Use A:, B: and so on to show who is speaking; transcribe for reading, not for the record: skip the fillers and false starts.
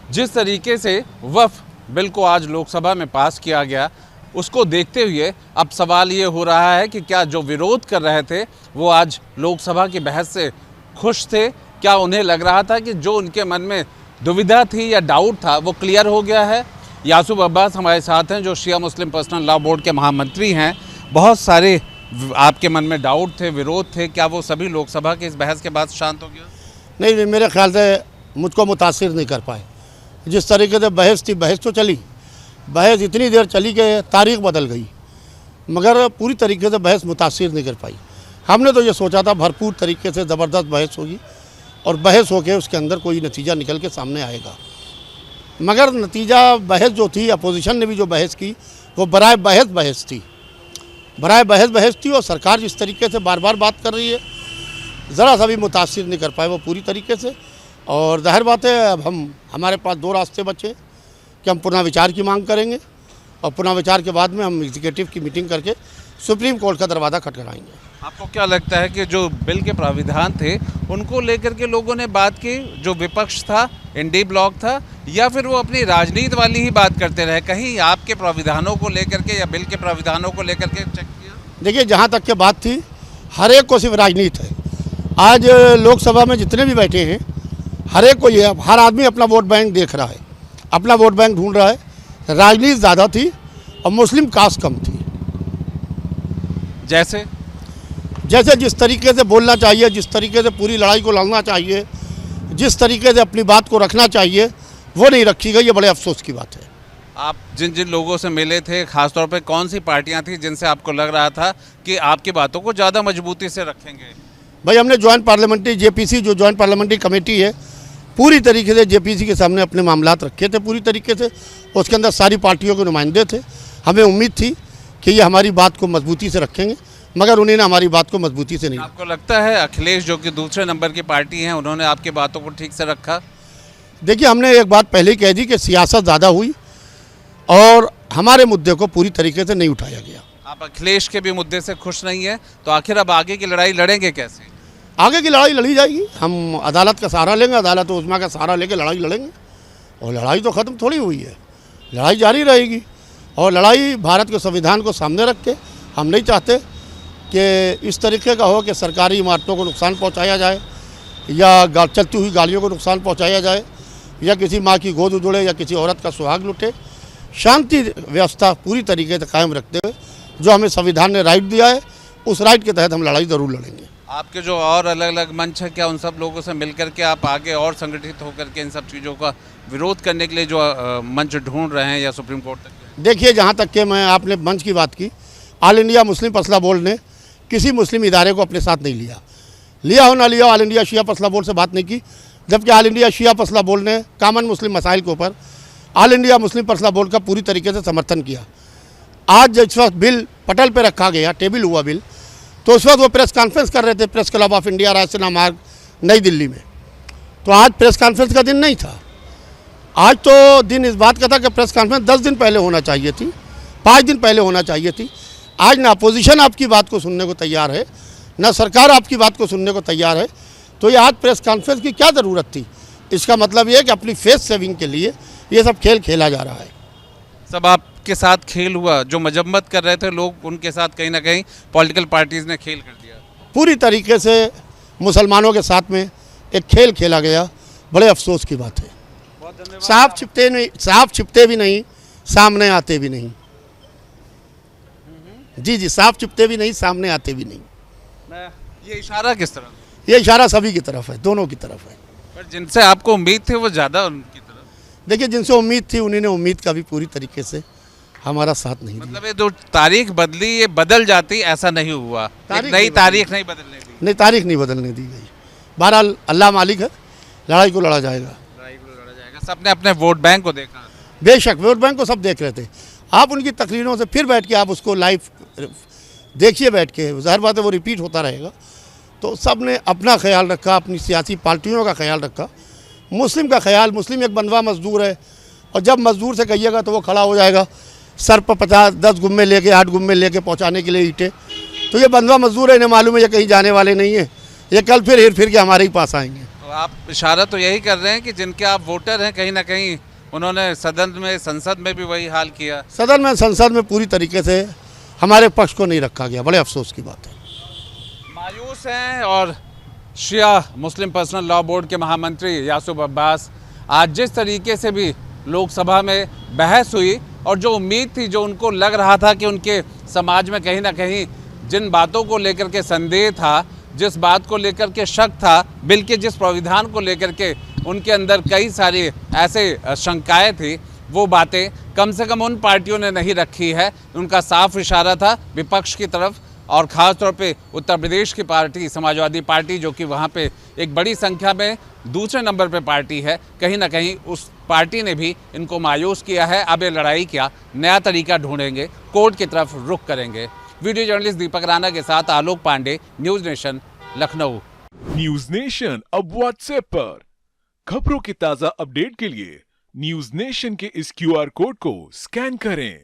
A: जिस तरीके से वक्फ बिल को आज लोकसभा में पास किया गया, उसको देखते हुए अब सवाल ये हो रहा है कि क्या जो विरोध कर रहे थे वो आज लोकसभा की बहस से खुश थे? क्या उन्हें लग रहा था कि जो उनके मन में दुविधा थी या डाउट था वो क्लियर हो गया है? यासूब अब्बास हमारे साथ हैं, जो शिया मुस्लिम पर्सनल लॉ बोर्ड के महामंत्री हैं। बहुत सारे आपके मन में डाउट थे, विरोध थे, क्या वो सभी लोकसभा के इस बहस के बाद शांत हो गया?
B: नहीं, मेरे ख्याल से मुझको मुतासिर नहीं कर पाए। जिस तरीके से बहस थी, बहस तो चली, बहस इतनी देर चली कि तारीख बदल गई, मगर पूरी तरीके से बहस मुतासिर नहीं कर पाई। हमने तो ये सोचा था भरपूर तरीके से ज़बरदस्त बहस होगी और बहस होके उसके अंदर कोई नतीजा निकल के सामने आएगा, मगर नतीजा बहस जो थी, अपोजिशन ने भी जो बहस की वो बराए बहस थी, बराए बहस थी। और सरकार जिस तरीके से बार बार बात कर रही है, ज़रा सा भी मुतासिर नहीं कर पाए वो पूरी तरीके से। और जाहिर बात है, अब हमारे पास दो रास्ते बचे कि हम पुनः विचार की मांग करेंगे और पुनः विचार के बाद में हम एग्जीक्यूटिव की मीटिंग करके सुप्रीम कोर्ट का दरवाज़ा खटखटाएंगे।
A: आपको क्या लगता है कि जो बिल के प्राविधान थे उनको लेकर के लोगों ने बात की, जो विपक्ष था, इंडी ब्लॉक था, या फिर वो अपनी राजनीति वाली ही बात करते रहे? कहीं आपके प्राविधानों को लेकर के या बिल के प्राविधानों को लेकर के चेक किया?
B: देखिए, जहाँ तक की बात थी, हर एक को सिर्फ राजनीति है। आज लोकसभा में जितने भी बैठे हैं, हर एक को ये, हर आदमी अपना वोट बैंक देख रहा है, अपना वोट बैंक ढूंढ रहा है। राजनीति ज़्यादा थी और मुस्लिम कास्ट कम थी। जैसे जिस तरीके से बोलना चाहिए, जिस तरीके से पूरी लड़ाई को लड़ना चाहिए, जिस तरीके से अपनी बात को रखना चाहिए, वो नहीं रखी गई। ये बड़े अफसोस की बात है।
A: आप जिन जिन लोगों से मिले थे, खासतौर पे कौन सी पार्टियां थी जिनसे आपको लग रहा था कि आपकी बातों को ज़्यादा मजबूती से रखेंगे?
B: भाई, हमने जॉइंट पार्लियामेंट्री जेपीसी, जो जॉइंट पार्लियामेंट्री कमेटी है, पूरी तरीके से जेपीसी के सामने अपने मामलात रखे थे पूरी तरीके से। उसके अंदर सारी पार्टियों के नुमाइंदे थे। हमें उम्मीद थी कि ये हमारी बात को मजबूती से रखेंगे, मगर उन्होंने हमारी बात को मजबूती से नहीं।
A: आपको लगता है अखिलेश, जो कि दूसरे नंबर की पार्टी हैं, उन्होंने आपकी बातों को ठीक से रखा?
B: देखिए, हमने एक बात पहले ही कह दी कि सियासत ज़्यादा हुई और हमारे मुद्दे को पूरी तरीके से नहीं उठाया गया।
A: आप अखिलेश के भी मुद्दे से खुश नहीं है, तो आखिर अब आगे की लड़ाई लड़ेंगे कैसे?
B: आगे की लड़ाई लड़ी जाएगी। हम अदालत का सहारा लेंगे, अदालत उज़्मा का सहारा लेकर लड़ाई लड़ेंगे। और लड़ाई तो ख़त्म थोड़ी हुई है, लड़ाई जारी रहेगी। और लड़ाई भारत के संविधान को सामने रख के, हम नहीं चाहते कि इस तरीके का हो कि सरकारी इमारतों को नुकसान पहुंचाया जाए, या चलती हुई गाड़ियों को नुकसान पहुंचाया जाए, या किसी माँ की गोद उजड़े, या किसी औरत का सुहाग लुटे। शांति व्यवस्था पूरी तरीके से कायम रखते हुए जो हमें संविधान ने राइट दिया है, उस राइट के तहत हम लड़ाई ज़रूर लड़ेंगे।
A: आपके जो और अलग अलग मंच है, क्या उन सब लोगों से मिलकर के आप आगे और संगठित होकर के इन सब चीज़ों का विरोध करने के लिए जो मंच ढूंढ रहे हैं, या सुप्रीम कोर्ट तक?
B: देखिए, जहाँ तक कि आपने मंच की बात की, ऑल इंडिया मुस्लिम पसला बोर्ड ने किसी मुस्लिम इदारे को अपने साथ नहीं लिया हो ना लिया, ऑल इंडिया शिया पसला बोर्ड से बात नहीं की। जबकि ऑल इंडिया शिया पसला बोर्ड ने कॉमन मुस्लिम मसाइल के ऊपर ऑल इंडिया मुस्लिम पसला बोर्ड का पूरी तरीके से समर्थन किया। आज जिस वक्त बिल पटल पर रखा गया, टेबल हुआ बिल, तो उस वक्त वो प्रेस कॉन्फ्रेंस कर रहे थे, press club of India, Raisina मार्ग, नई दिल्ली में। तो आज प्रेस कॉन्फ्रेंस का दिन नहीं था। आज तो दिन इस बात का था कि प्रेस कॉन्फ्रेंस 10 दिन पहले होना चाहिए थी, 5 दिन पहले होना चाहिए थी। आज ना अपोजिशन आपकी बात को सुनने को तैयार है, ना सरकार आपकी बात को सुनने को तैयार है। तो ये आज प्रेस कॉन्फ्रेंस की क्या ज़रूरत थी? इसका मतलब ये है कि अपनी फेस सेविंग के लिए ये सब खेल खेला जा रहा है।
A: सब आपके साथ खेल हुआ, जो मजम्मत कर रहे थे लोग, उनके साथ कहीं ना कहीं पॉलिटिकल पार्टीज़ ने खेल कर दिया।
B: पूरी तरीके से मुसलमानों के साथ में एक खेल खेला गया। बड़े अफसोस की बात है। साफ छिपते भी नहीं, सामने आते भी नहीं। जी, साफ छिपते भी नहीं, सामने आते भी नहीं।
A: ये इशारा किस तरफ?
B: ये इशारा सभी की तरफ है, दोनों की तरफ है।
A: पर जिनसे आपको उम्मीद थी वो ज़्यादा उनकी तरफ।
B: देखिए, जिनसे उम्मीद थी उन्होंने उम्मीद का भी पूरी तरीके से हमारा साथ नहीं दिया।
A: मतलब ये जो तारीख बदली, ये बदल जाती, ऐसा नहीं हुआ। नई तारीख नहीं बदलने दी।
B: नहीं, तारीख नहीं बदलने दी गई। बहरहाल अल्लाह मालिक है, लड़ाई को लड़ा जाएगा।
A: सबने अपने वोट बैंक को देखा।
B: बेशक वोट बैंक को सब देख रहे थे। आप उनकी तकरीरों से फिर बैठ के आप उसको लाइव देखिए बैठ के, ज़ाहिर बात है वो रिपीट होता रहेगा। तो सब ने अपना ख्याल रखा, अपनी सियासी पार्टियों का ख्याल रखा, मुस्लिम का ख्याल। मुस्लिम एक बंधवा मजदूर है, और जब मजदूर से कहिएगा तो वो खड़ा हो जाएगा सर पर 50-10 गुम्मे लेके, 8 गुम्मे लेके पहुँचाने के लिए ईंटें। तो ये बंधवा मजदूर है, इन्हें मालूम है ये कहीं जाने वाले नहीं है, ये कल फिर हिर फिर के हमारे ही पास आएंगे।
A: तो आप इशारा तो यही कर रहे हैं कि जिनके आप वोटर हैं कहीं ना कहीं उन्होंने सदन में संसद में भी वही हाल किया।
B: सदन में संसद में पूरी तरीके से हमारे पक्ष को नहीं रखा गया, बड़े अफसोस की बात है।
A: मायूस हैं। और शिया मुस्लिम पर्सनल लॉ बोर्ड के महामंत्री यासूब अब्बास, आज जिस तरीके से भी लोकसभा में बहस हुई और जो उम्मीद थी, जो उनको लग रहा था कि उनके समाज में कहीं ना कहीं जिन बातों को लेकर के संदेह था, जिस बात को लेकर के शक था, बिल के जिस प्राविधान को लेकर के उनके अंदर कई सारी ऐसे शंकाएं थी, वो बातें कम से कम उन पार्टियों ने नहीं रखी है। उनका साफ इशारा था विपक्ष की तरफ, और ख़ास तौर पे उत्तर प्रदेश की पार्टी समाजवादी पार्टी, जो कि वहाँ पे एक बड़ी संख्या में दूसरे नंबर पे पार्टी है, कहीं ना कहीं उस पार्टी ने भी इनको मायूस किया है। अब ये लड़ाई क्या नया तरीका ढूंढेंगे, कोर्ट की तरफ रुख करेंगे। वीडियो जर्नलिस्ट दीपक राणा के साथ Alok Pandey, News Nation, Lucknow.
C: News Nation अब व्हाट्सएप पर खबरों की ताजा अपडेट के लिए न्यूज नेशन के इस QR कोड को स्कैन करें।